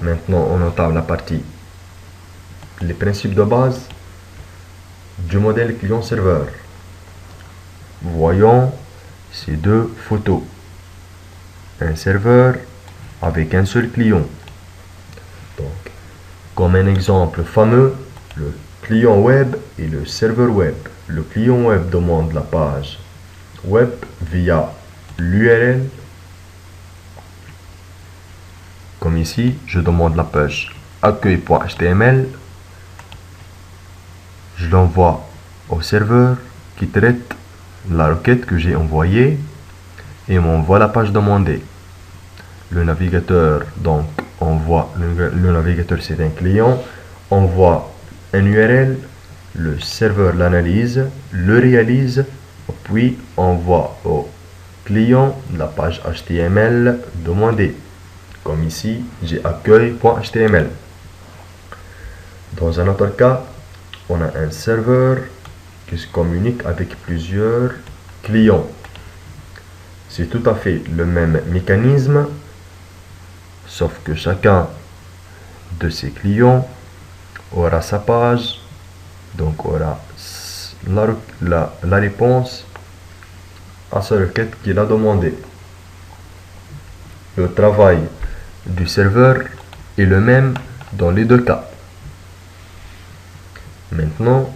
maintenant on entame la partie les principes de base du modèle client-serveur. Voyons ces deux photos. Un serveur avec un seul client. Donc, comme un exemple fameux, le client web et le serveur web. Le client web demande la page web via l'URL. Comme ici, je demande la page accueil.html. Je l'envoie au serveur qui traite la requête que j'ai envoyée et m'envoie la page demandée. Le navigateur, donc, envoie, le navigateur c'est un client, envoie un URL, le serveur l'analyse, le réalise, puis envoie au client la page HTML demandée. Comme ici, j'ai accueil.html. Dans un autre cas, on a un serveur qui se communique avec plusieurs clients. C'est tout à fait le même mécanisme, sauf que chacun de ces clients aura sa page, donc aura la réponse à sa requête qu'il a demandée. Le travail du serveur est le même dans les deux cas. Maintenant,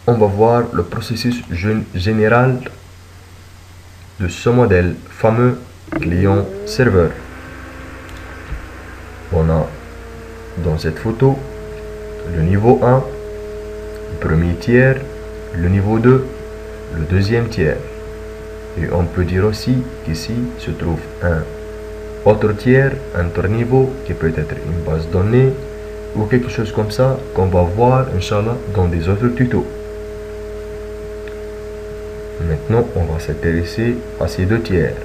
on va voir le processus général de ce modèle fameux client-serveur. On a dans cette photo le niveau 1, le premier tiers, le niveau 2, le deuxième tiers. Et on peut dire aussi qu'ici se trouve un autre tiers, un autre niveau qui peut être une base de données ou quelque chose comme ça qu'on va voir, Inch'Allah, dans des autres tutos. Maintenant, on va s'intéresser à ces deux tiers.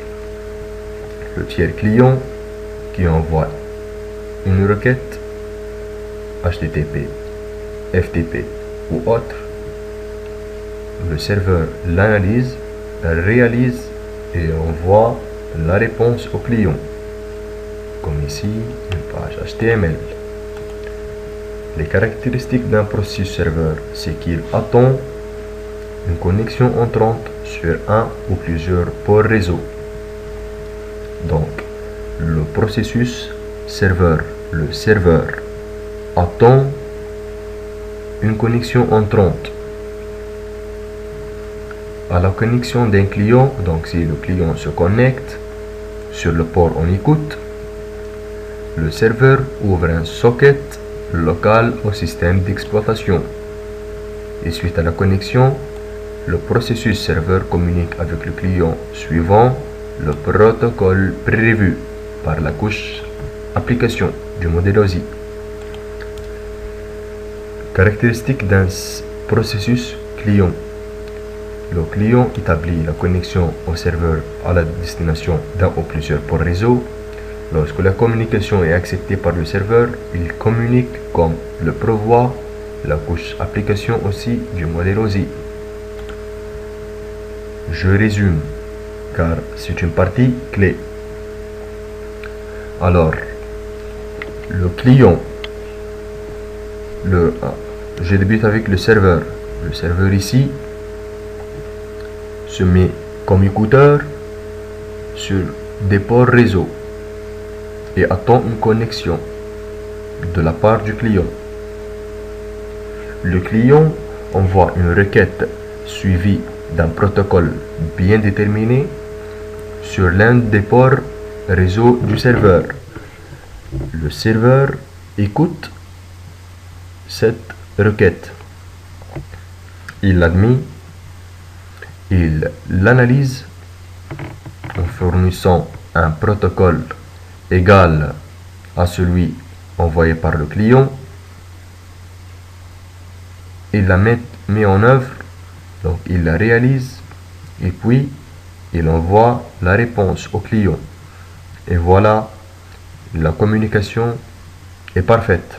Le tiers client qui envoie une requête HTTP, FTP ou autre. Le serveur l'analyse, réalise et envoie la réponse au client. Comme ici, une page HTML. Les caractéristiques d'un processus serveur, c'est qu'il attend une connexion entrante sur un ou plusieurs ports réseau. Donc, le processus serveur, le serveur, attend une connexion entrante. À la connexion d'un client, donc si le client se connecte sur le port en écoute, le serveur ouvre un socket local au système d'exploitation. Et suite à la connexion, le processus serveur communique avec le client suivant le protocole prévu par la couche application du modèle OSI. Caractéristiques d'un processus client. Le client établit la connexion au serveur à la destination d'un ou plusieurs ports réseau. Lorsque la communication est acceptée par le serveur, il communique comme le prévoit la couche application aussi du modèle OSI. Je résume, car c'est une partie clé. Alors, le client, je débute avec le serveur. Le serveur ici se met comme écouteur sur des ports réseau et attend une connexion de la part du client. Le client envoie une requête suivie d'un protocole bien déterminé sur l'un des ports réseau du serveur. Le serveur écoute cette requête. Il l'admet, il l'analyse en fournissant un protocole égal à celui envoyé par le client. Il la met en œuvre, donc il la réalise et puis il envoie la réponse au client. Et voilà, la communication est parfaite.